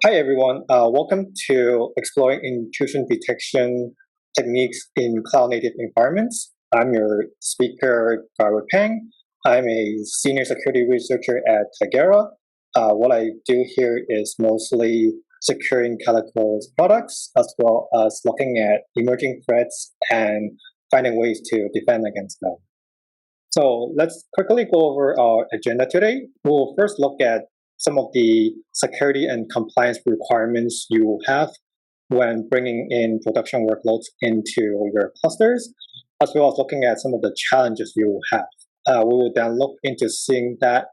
Hi everyone, welcome to exploring intrusion detection techniques in cloud-native environments. I'm your speaker, Garwood Pang. I'm a senior security researcher at Tigera. What I do here is mostly securing Calico's products, as well as looking at emerging threats and finding ways to defend against them. So let's quickly go over our agenda today. We'll first look at some of the security and compliance requirements you have when bringing in production workloads into your clusters, as well as looking at some of the challenges you have. We will then look into seeing that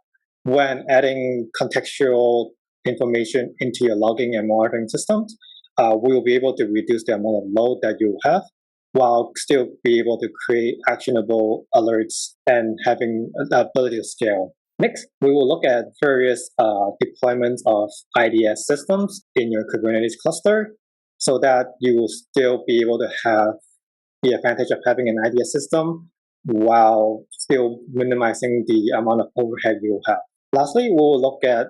when adding contextual information into your logging and monitoring systems, we will be able to reduce the amount of load that you have while still be able to create actionable alerts and having the ability to scale. Next, we will look at various deployments of IDS systems in your Kubernetes cluster so that you will still be able to have the advantage of having an IDS system while still minimizing the amount of overhead you will have. Lastly, we will look at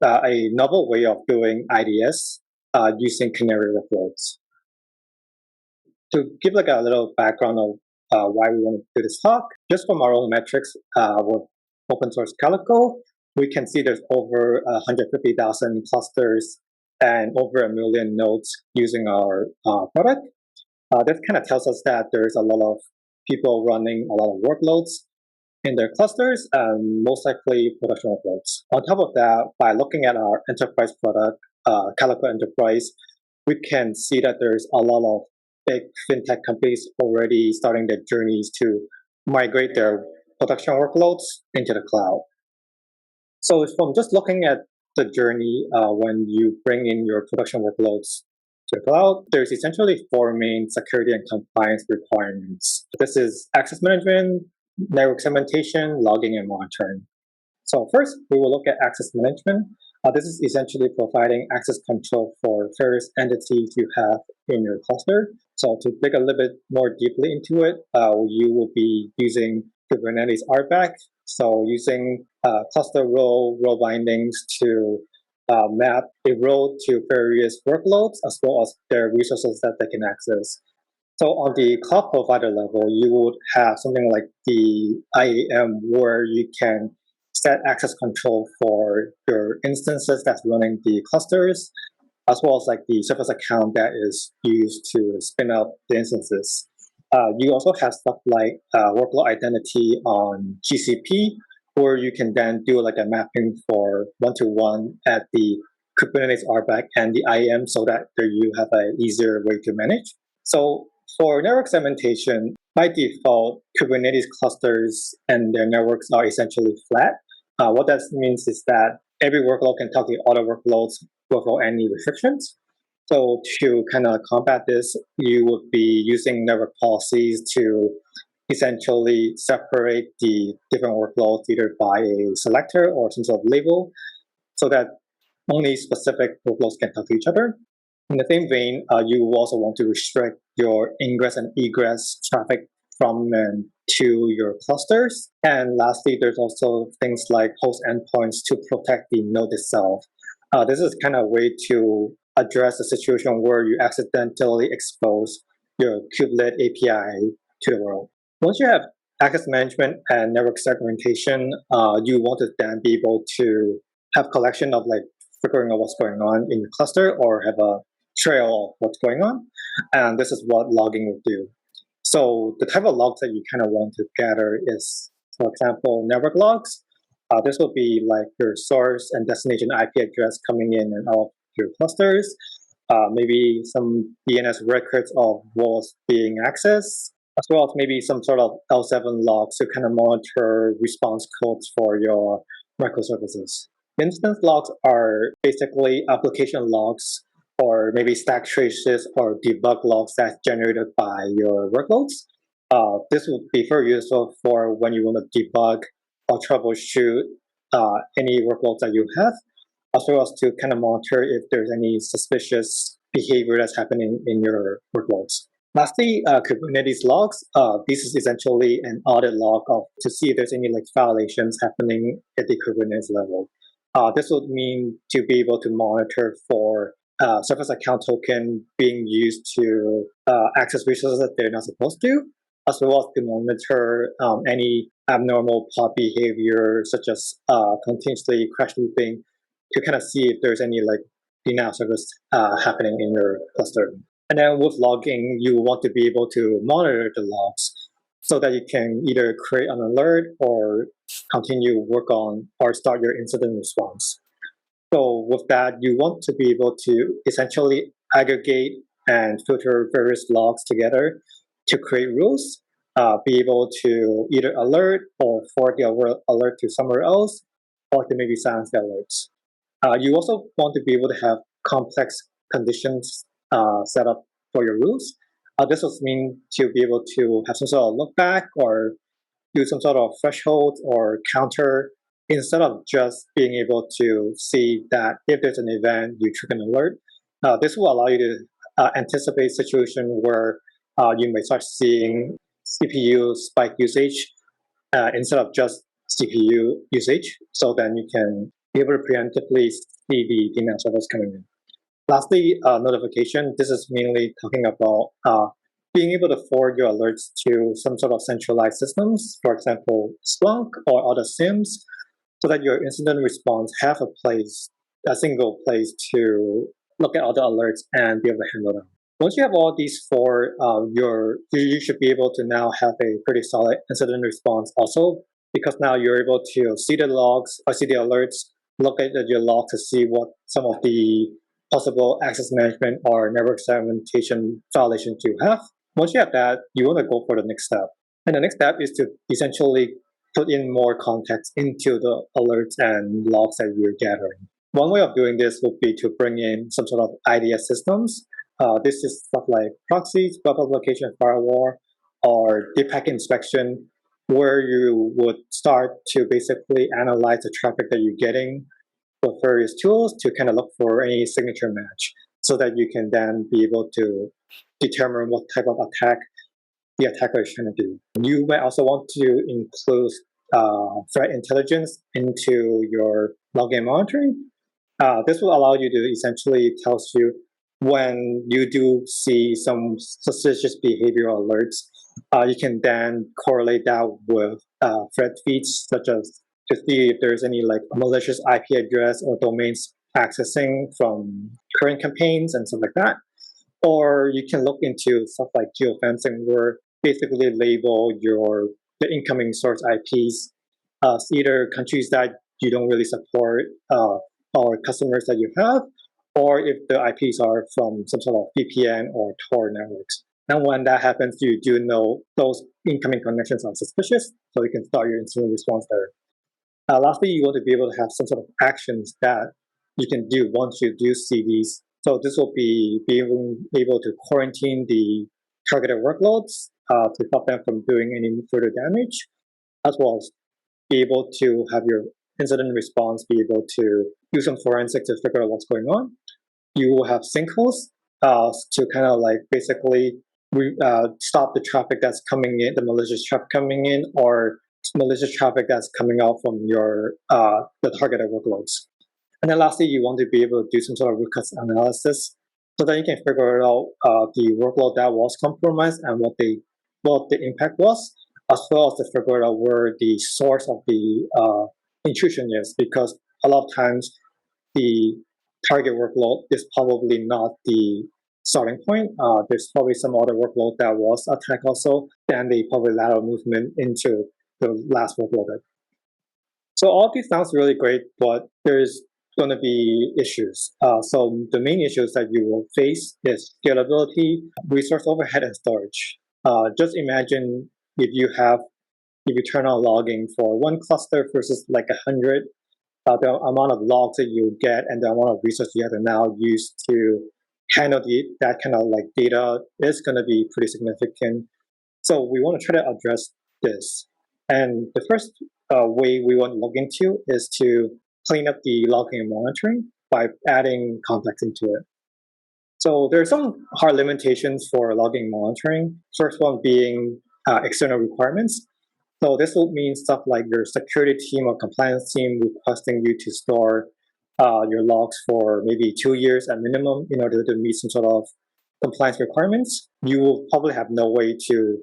a novel way of doing IDS using Canary workloads. To give like a little background of why we want to do this talk, just from our own metrics with open source Calico, we can see there's over 150,000 clusters and over 1 million nodes using our product. That kind of tells us that there's a lot of people running a lot of workloads in their clusters, and most likely production workloads. On top of that, by looking at our enterprise product, Calico Enterprise, we can see that there's a lot of big fintech companies already starting their journeys to migrate their production workloads into the cloud. So from just looking at the journey when you bring in your production workloads to the cloud, there's essentially 4 main security and compliance requirements. This is access management, network segmentation, logging, and monitoring. So first, we will look at access management. This is essentially providing access control for various entities you have in your cluster. So to dig a little bit more deeply into it, you will be using Kubernetes RBAC. So using cluster role bindings to map a role to various workloads as well as their resources that they can access. So on the cloud provider level, you would have something like the IAM where you can set access control for your instances that's running the clusters, as well as like the service account that is used to spin up the instances. You also have stuff like workload identity on GCP, where you can then do like a mapping for one-to-one at the Kubernetes RBAC and the IAM so that you have an easier way to manage. So for network segmentation, by default, Kubernetes clusters and their networks are essentially flat. What that means is that every workload can talk to other workloads without any restrictions. So to kind of combat this, you would be using network policies to essentially separate the different workloads either by a selector or some sort of label so that only specific workloads can talk to each other. In the same vein, you also want to restrict your ingress and egress traffic from and to your clusters. And lastly, there's also things like host endpoints to protect the node itself. This is kind of a way to address a situation where you accidentally expose your kubelet API to the world. Once you have access management and network segmentation, you want to then be able to have collection of like figuring out what's going on in your cluster or have a trail of what's going on. And this is what logging will do. So the type of logs that you kind of want to gather is, for example, network logs. This will be like your source and destination IP address coming in and out of your clusters. Maybe some DNS records of what's being accessed, as well as maybe some sort of L7 logs to kind of monitor response codes for your microservices. Instance logs are basically application logs or maybe stack traces or debug logs that's generated by your workloads. This would be very useful for when you want to debug or troubleshoot any workloads that you have, as well as to kind of monitor if there's any suspicious behavior that's happening in your workloads. Lastly, Kubernetes logs. This is essentially an audit log to see if there's any like violations happening at the Kubernetes level. This would mean to be able to monitor for service account token being used to access resources that they're not supposed to, as well as to monitor any abnormal pod behavior, such as continuously crash looping, to kind of see if there's any like denial service happening in your cluster. And then with logging, you want to be able to monitor the logs so that you can either create an alert or continue work on or start your incident response. So with that, you want to be able to essentially aggregate and filter various logs together to create rules, be able to either alert or forward the alert to somewhere else, or to maybe silence the alerts. You also want to be able to have complex conditions set up for your rules. This will mean to be able to have some sort of look back or do some sort of threshold or counter instead of just being able to see that if there's an event, you trigger an alert. This will allow you to anticipate situation where you may start seeing CPU spike usage instead of just CPU usage. So then you can be able to preemptively see the demand service coming in. Lastly, notification. This is mainly talking about being able to forward your alerts to some sort of centralized systems, for example, Splunk or other SIMs, so that your incident response have a single place to look at all the alerts and be able to handle them. Once you have all these four, you should be able to now have a pretty solid incident response also, because now you're able to see the logs or see the alerts, look at your log to see what some of the possible access management or network segmentation violations you have. Once you have that, you want to go for the next step. And the next step is to essentially put in more context into the alerts and logs that you're gathering. One way of doing this would be to bring in some sort of IDS systems. This is stuff like proxies, web application firewall, or deep packet inspection, where you would start to basically analyze the traffic that you're getting with various tools to kind of look for any signature match, so that you can then be able to determine what type of attack the attacker is trying to do. You might also want to include threat intelligence into your logging and monitoring. This will allow you to essentially tell you when you do see some suspicious behavioral alerts. You can then correlate that with threat feeds, such as to see if there's any like malicious IP address or domains accessing from current campaigns and stuff like that. Or you can look into stuff like geofencing, where basically label the incoming source IPs as either countries that you don't really support or customers that you have, or if the IPs are from some sort of VPN or Tor networks. And when that happens, you do know those incoming connections are suspicious, so you can start your incident response there. Lastly, you want to be able to have some sort of actions that you can do once you do see these. So this will be being able to quarantine the targeted workloads to stop them from doing any further damage, as well as be able to have your incident response be able to do some forensic to figure out what's going on. You will have sinkholes to kind of like basically stop the traffic that's coming in, the malicious traffic coming in, or malicious traffic that's coming out from your the targeted workloads. And then lastly, you want to be able to do some sort of root cause analysis so that you can figure out the workload that was compromised and what the impact was, as well as to figure out where the source of the intrusion is, because a lot of times the target workload is probably not the starting point. There's probably some other workload that was attacked also, and they probably lateral movement into the last workload. So all these sounds really great, but there's going to be issues. So the main issues that you will face is scalability, resource overhead, and storage. Just imagine if you turn on logging for one cluster versus like 100, the amount of logs that you get and the amount of resources you have to now use to handle that kind of like data is going to be pretty significant. So we want to try to address this. And the first way we want to look into is to clean up the logging and monitoring by adding context into it. So there are some hard limitations for logging and monitoring. First one being external requirements. So this will mean stuff like your security team or compliance team requesting you to store your logs for maybe 2 years at minimum in order to meet some sort of compliance requirements. You will probably have no way to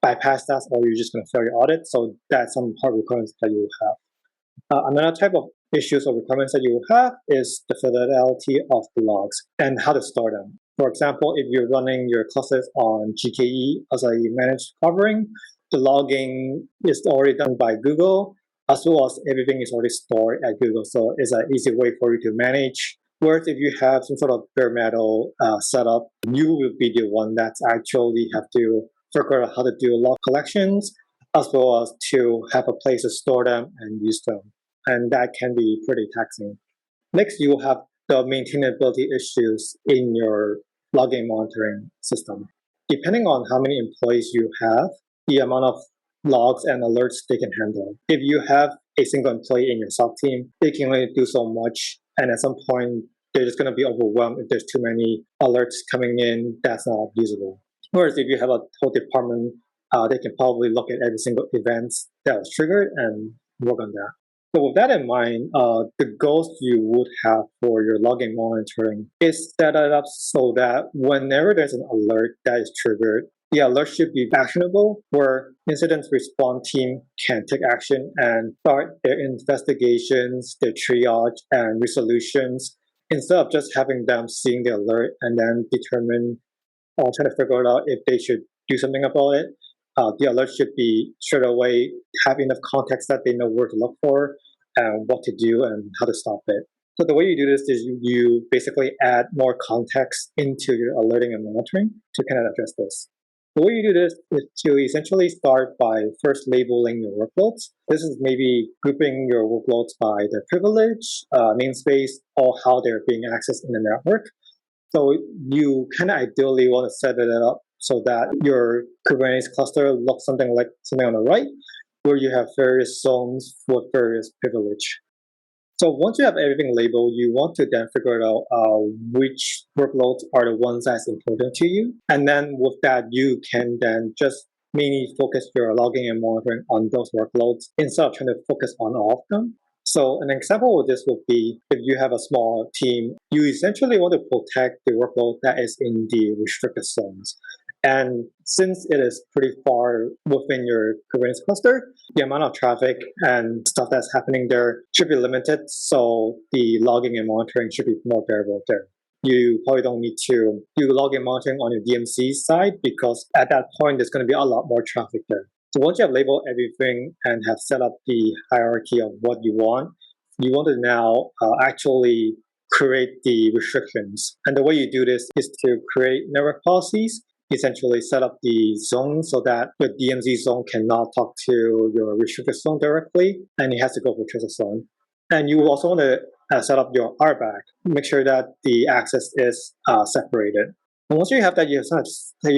bypass that, or you're just going to fail your audit. So that's some hard requirements that you will have. Another type of issues or requirements that you will have is the fidelity of the logs and how to store them. For example, if you're running your clusters on GKE as a managed covering, the logging is already done by Google, as well as everything is already stored at Google. So it's an easy way for you to manage. Whereas if you have some sort of bare metal setup, you will be the one that's actually have to figure out how to do log collections, as well as to have a place to store them and use them. And that can be pretty taxing. Next, you will have the maintainability issues in your logging monitoring system. Depending on how many employees you have, the amount of logs and alerts they can handle. If you have a single employee in your SOC team, they can only do so much, and at some point, they're just going to be overwhelmed if there's too many alerts coming in. That's not usable. Whereas if you have a whole department, they can probably look at every single event that was triggered and work on that. So with that in mind, the goals you would have for your logging monitoring is set it up so that whenever there's an alert that is triggered, the alert should be actionable, where incident response team can take action and start their investigations, their triage, and resolutions, instead of just having them seeing the alert and then determine or trying to figure out if they should do something about it. The alert should be straight away have enough context that they know where to look for and what to do and how to stop it. So the way you do this is you basically add more context into your alerting and monitoring to kind of address this. The way you do this is to essentially start by first labeling your workloads. This is maybe grouping your workloads by their privilege, namespace, or how they're being accessed in the network. So you kind of ideally want to set it up so that your Kubernetes cluster looks something like something on the right, where you have various zones with various privilege. So once you have everything labeled, you want to then figure out which workloads are the ones that's important to you. And then with that, you can then just mainly focus your logging and monitoring on those workloads instead of trying to focus on all of them. So an example of this would be if you have a small team, you essentially want to protect the workload that is in the restricted zones. And since it is pretty far within your Kubernetes cluster, the amount of traffic and stuff that's happening there should be limited. So the logging and monitoring should be more variable there. You probably don't need to do logging and monitoring on your DMC side because at that point, there's going to be a lot more traffic there. So once you have labeled everything and have set up the hierarchy of what you want to now actually create the restrictions. And the way you do this is to create network policies, essentially set up the zone so that the DMZ zone cannot talk to your restricted zone directly, and it has to go for trusted zone. And you also want to set up your RBAC, make sure that the access is separated. And once you have that, you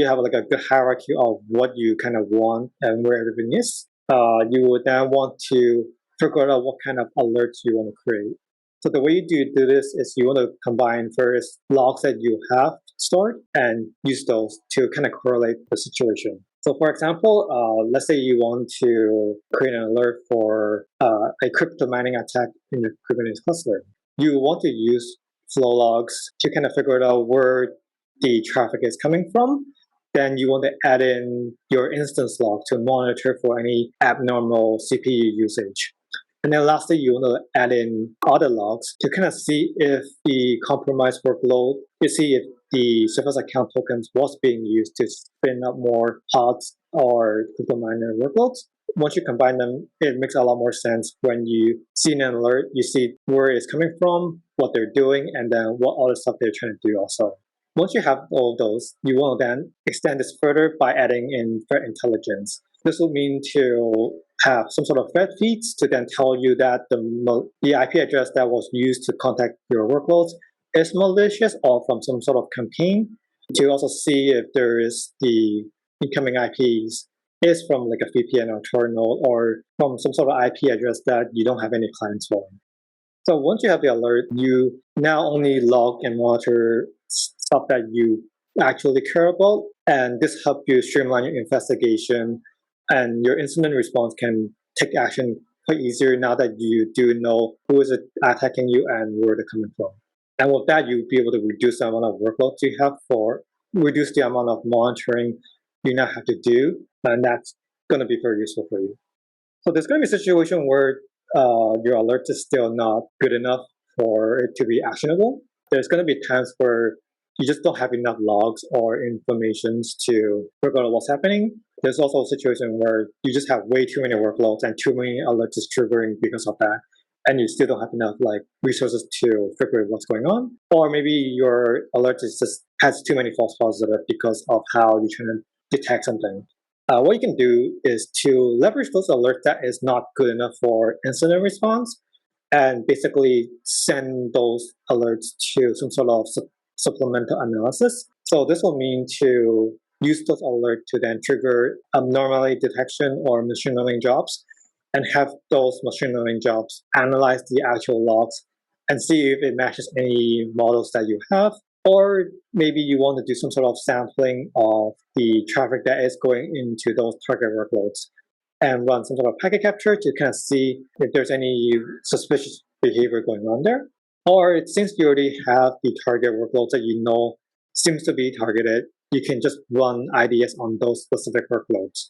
have like a good hierarchy of what you kind of want and where everything is. You would then want to figure out what kind of alerts you want to create. So the way you do this is you want to combine various logs that you have stored and use those to kind of correlate the situation. So for example, let's say you want to create an alert for a crypto mining attack in your Kubernetes cluster. You want to use flow logs to kind of figure out where the traffic is coming from. Then you want to add in your instance log to monitor for any abnormal CPU usage. And then lastly, you want to add in other logs to kind of see if the compromised workload, to see if the service account tokens was being used to spin up more pods or crypto miner workloads. Once you combine them, it makes a lot more sense when you see an alert, you see where it's coming from, what they're doing, and then what other stuff they're trying to do also. Once you have all of those, you want to then extend this further by adding in threat intelligence. This will mean to have some sort of threat feeds to then tell you that the IP address that was used to contact your workloads is malicious or from some sort of campaign, to also see if there is the incoming IPs is from like a VPN or Tor node or from some sort of IP address that you don't have any clients for. So once you have the alert, you now only log and monitor stuff that you actually care about, and this helps you streamline your investigation and your incident response can take action quite easier now that you do know who is attacking you and where they're coming from. And with that, you'll be able to reduce the amount of workloads you have reduce the amount of monitoring you now have to do, and that's going to be very useful for you. So there's going to be a situation where your alert is still not good enough for it to be actionable. There's going to be times where you just don't have enough logs or informations to figure out what's happening. There's also a situation where you just have way too many workloads and too many alerts is triggering because of that, and you still don't have enough resources to figure out what's going on. Or maybe your alert has too many false positives because of how you're trying to detect something. What you can do is to leverage those alerts that is not good enough for incident response, and basically send those alerts to some sort of supplemental analysis. So this will mean to use those alerts to then trigger abnormality detection or machine learning jobs, and have those machine learning jobs analyze the actual logs and see if it matches any models that you have. Or maybe you want to do some sort of sampling of the traffic that is going into those target workloads and run some sort of packet capture to kind of see if there's any suspicious behavior going on there. Or since you already have the target workloads that you know seems to be targeted, you can just run IDS on those specific workloads.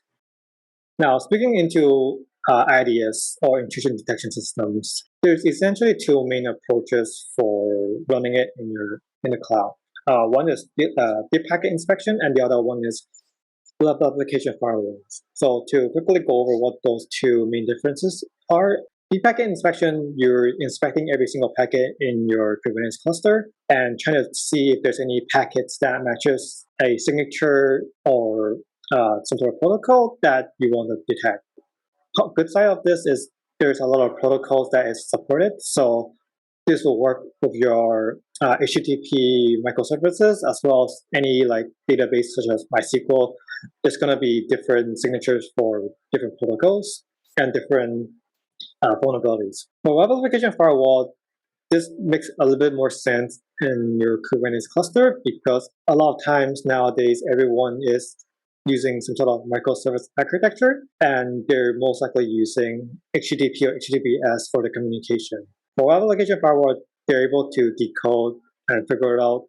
Now, speaking into IDS or intrusion detection systems, there's essentially two main approaches for running it in the cloud. One is deep packet inspection, and the other one is web application firewalls. So to quickly go over what those two main differences are, deep packet inspection, you're inspecting every single packet in your Kubernetes cluster and trying to see if there's any packets that matches a signature or some sort of protocol that you want to detect. Good side of this is there's a lot of protocols that is supported. So this will work with your HTTP microservices as well as any database such as MySQL. There's going to be different signatures for different protocols and different vulnerabilities. For web application firewall, this makes a little bit more sense in your Kubernetes cluster because a lot of times nowadays everyone is using some sort of microservice architecture, and they're most likely using HTTP or HTTPS for the communication. For web application firewall, they're able to decode and figure out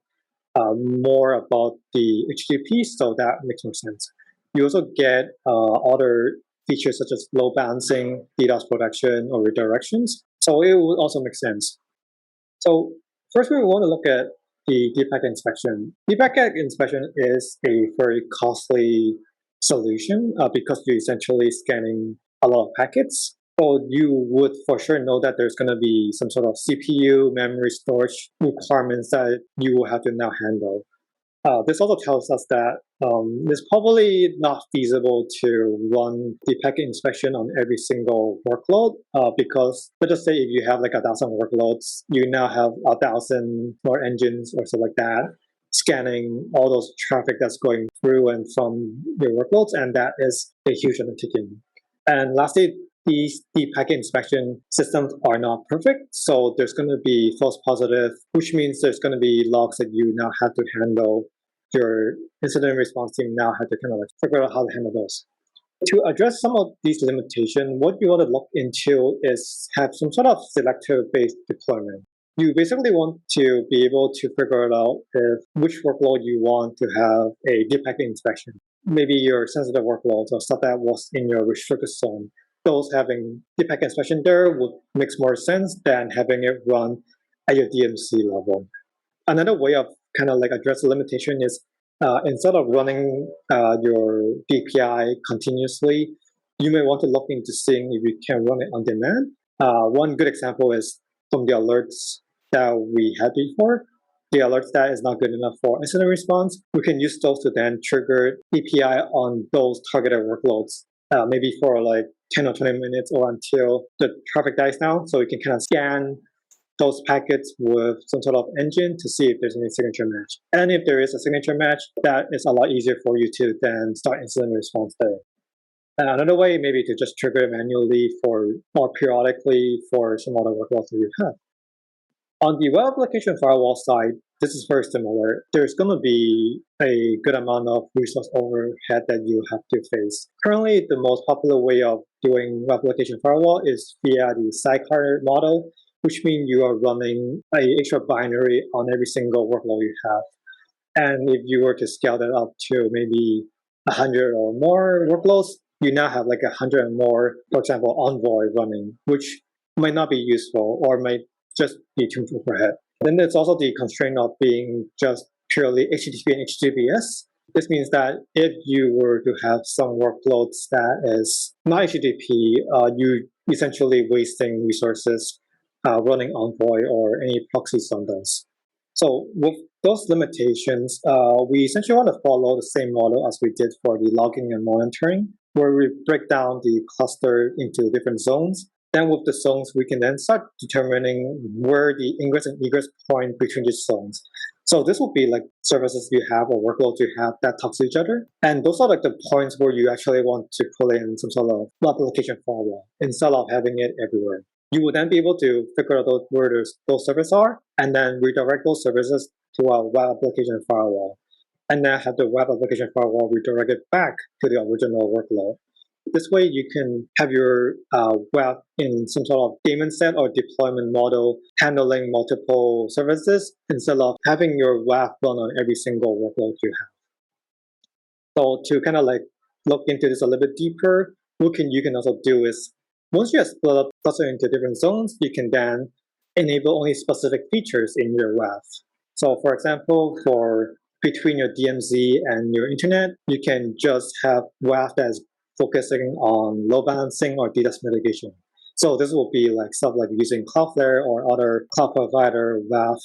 more about the HTTP, so that makes more sense. You also get other features such as load balancing, DDoS protection, or redirections, so it would also make sense. So first we want to look at the deep packet inspection. Deep packet inspection is a very costly solution because you're essentially scanning a lot of packets. So you would for sure know that there's going to be some sort of CPU, memory storage requirements that you will have to now handle. This also tells us that it's probably not feasible to run the packet inspection on every single workload because let's just say if you have 1,000 workloads, you now have 1,000 more engines or stuff like that scanning all those traffic that's going through and from your workloads, and that is a huge undertaking. And lastly, these deep packet inspection systems are not perfect, so there's going to be false positive, which means there's going to be logs that you now have to handle. Your incident response team now had to kind of figure out how to handle those. To address some of these limitations, what you want to look into is have some sort of selector-based deployment. You basically want to be able to figure out which workload you want to have a deep packet inspection. Maybe your sensitive workloads or stuff that was in your restricted zone. Those having deep packet inspection there would make more sense than having it run at your DMC level. Another way of kind of address the limitation is instead of running your DPI continuously, you may want to look into seeing if you can run it on demand. One good example is from the alerts that we had before. The alerts that is not good enough for incident response, we can use those to then trigger DPI on those targeted workloads, maybe for 10 or 20 minutes or until the traffic dies down, so we can kind of scan those packets with some sort of engine to see if there's any signature match. And if there is a signature match, that is a lot easier for you to then start incident response there. And another way maybe to just trigger it manually or periodically for some other workloads that you have. On the web application firewall side, this is very similar. There's going to be a good amount of resource overhead that you have to face. Currently, the most popular way of doing web application firewall is via the sidecar model, which means you are running an extra binary on every single workload you have. And if you were to scale that up to maybe 100 or more workloads, you now have like 100 and more, for example, Envoy running, which might not be useful or might just be too much overhead. Then there's also the constraint of being just purely HTTP and HTTPS. This means that if you were to have some workloads that is not HTTP, you essentially wasting resources running Envoy or any proxies on those. So with those limitations, we essentially want to follow the same model as we did for the logging and monitoring, where we break down the cluster into different zones. Then with the zones, we can then start determining where the ingress and egress point between these zones. So this will be like services you have or workloads you have that talk to each other. And those are like the points where you actually want to pull in some sort of application firewall instead of having it everywhere. You will then be able to figure out where those services are and then redirect those services to a web application firewall. And then have the web application firewall redirect it back to the original workload. This way you can have your web in some sort of daemon set or deployment model handling multiple services instead of having your web run on every single workload you have. So to kind of like look into this a little bit deeper, what you can also do is once you have split up cluster into different zones, you can then enable only specific features in your WAF. So for example, for between your DMZ and your internet, you can just have WAF that's focusing on load balancing or DDoS mitigation. So this will be like stuff like using Cloudflare or other cloud provider WAF.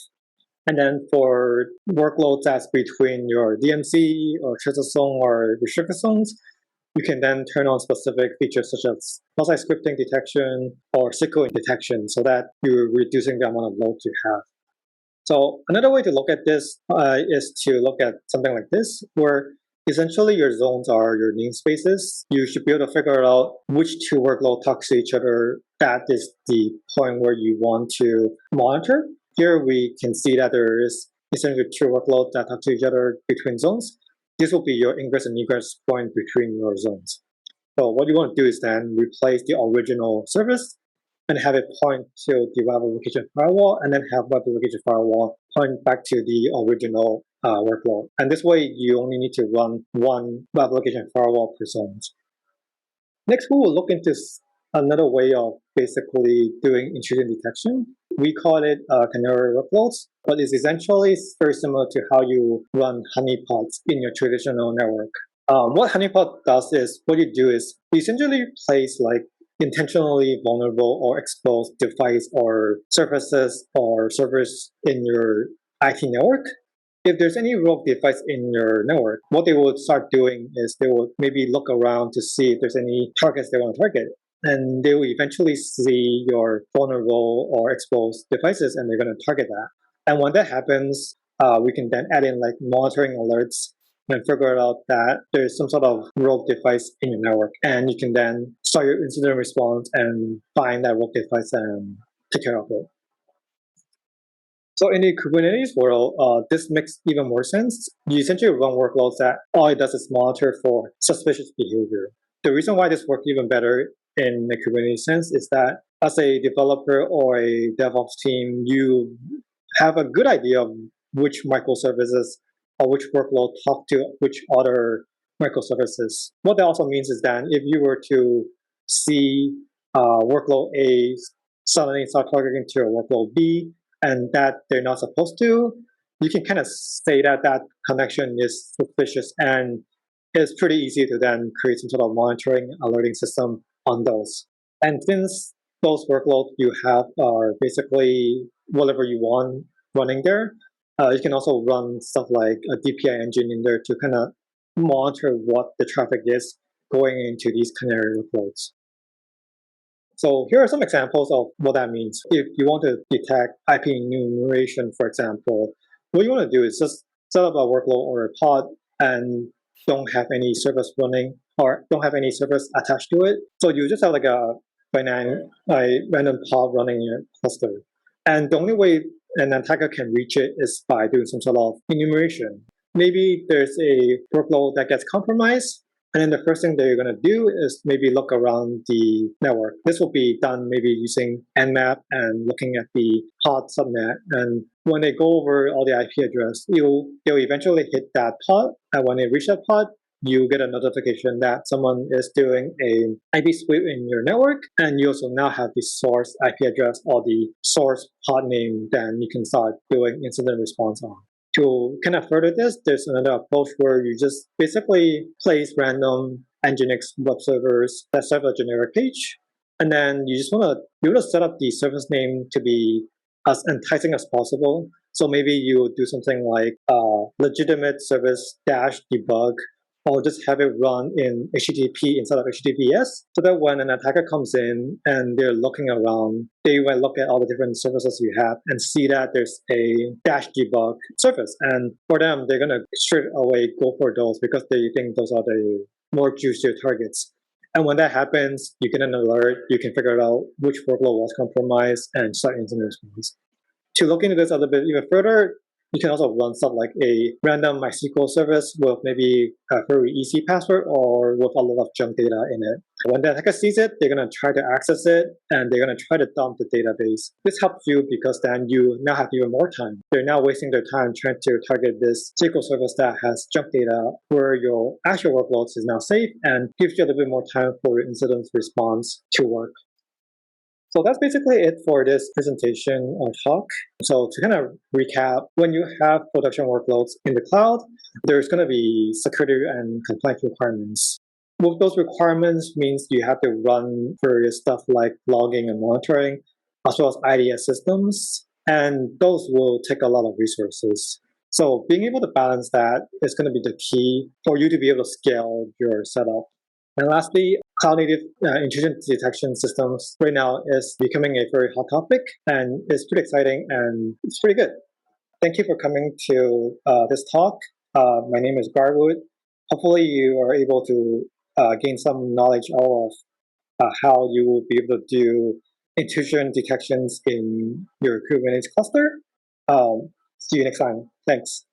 And then for workloads that's between your DMZ or trusted zone or restricted zones, you can then turn on specific features such as multi-scripting detection or SQL detection so that you're reducing the amount of load you have. So another way to look at this is to look at something like this, where essentially your zones are your namespaces. You should be able to figure out which two workloads talk to each other. That is the point where you want to monitor. Here we can see that there is essentially two workloads that talk to each other between zones. This will be your ingress and egress point between your zones. So what you want to do is then replace the original service and have it point to the web application firewall, and then have web application firewall point back to the original workload. And this way, you only need to run one web application firewall per zone. Next, we will look into another way of basically doing intrusion detection. We call it Canary workloads, but it's essentially very similar to how you run honeypots in your traditional network. What honeypot does is, what you do is you essentially place like intentionally vulnerable or exposed device or services or servers in your IT network. If there's any rogue device in your network, what they will start doing is they will maybe look around to see if there's any targets they want to target. And they will eventually see your vulnerable or exposed devices, and they're going to target that. And when that happens, we can then add in like monitoring alerts and figure out that there's some sort of rogue device in your network. And you can then start your incident response and find that rogue device and take care of it. So in the Kubernetes world, this makes even more sense. You essentially run workloads that all it does is monitor for suspicious behavior. The reason why this works even better in the Kubernetes sense is that as a developer or a DevOps team, you have a good idea of which microservices or which workload talk to which other microservices. What that also means is that if you were to see workload A suddenly start targeting to a workload B and that they're not supposed to, you can kind of say that that connection is suspicious, and it's pretty easy to then create some sort of monitoring alerting system on those. And since those workloads you have are basically whatever you want running there, you can also run stuff like a DPI engine in there to kind of monitor what the traffic is going into these Canary workloads. So here are some examples of what that means. If you want to detect IP enumeration, for example, what you want to do is just set up a workload or a pod and don't have any service running or don't have any service attached to it. So you just have like a random pod running in your cluster. And the only way an attacker can reach it is by doing some sort of enumeration. Maybe there's a workload that gets compromised, and then the first thing that you're going to do is maybe look around the network. This will be done maybe using nmap and looking at the pod subnet. And when they go over all the IP address, you'll eventually hit that pod. And when they reach that pod, you get a notification that someone is doing a IP sweep in your network, and you also now have the source IP address or the source pod name. Then you can start doing incident response on. To kind of further this, there's another approach where you just basically place random Nginx web servers that serve a generic page, and then you want to set up the service name to be as enticing as possible. So maybe you do something like legitimate service dash debug, or just have it run in HTTP instead of HTTPS, so that when an attacker comes in and they're looking around, they will look at all the different services you have and see that there's a dash debug service. And for them, they're going to straight away go for those because they think those are the more juicier targets. And when that happens, you get an alert, you can figure out which workload was compromised and start incident response. To look into this a little bit even further, you can also run stuff like a random MySQL service with maybe a very easy password or with a lot of junk data in it. When the attacker sees it, they're going to try to access it, and they're going to try to dump the database. This helps you because then you now have even more time. They're now wasting their time trying to target this SQL service that has junk data, where your actual workloads is now safe and gives you a little bit more time for your incident response to work. So that's basically it for this presentation or talk. So to kind of recap, when you have production workloads in the cloud, there's going to be security and compliance requirements. With those requirements means you have to run various stuff like logging and monitoring, as well as IDS systems, and those will take a lot of resources. So being able to balance that is going to be the key for you to be able to scale your setup. And lastly, cloud-native intrusion detection systems right now is becoming a very hot topic, and it's pretty exciting and it's pretty good. Thank you for coming to this talk. My name is Garwood. Hopefully you are able to gain some knowledge of how you will be able to do intrusion detections in your Kubernetes cluster. See you next time. Thanks.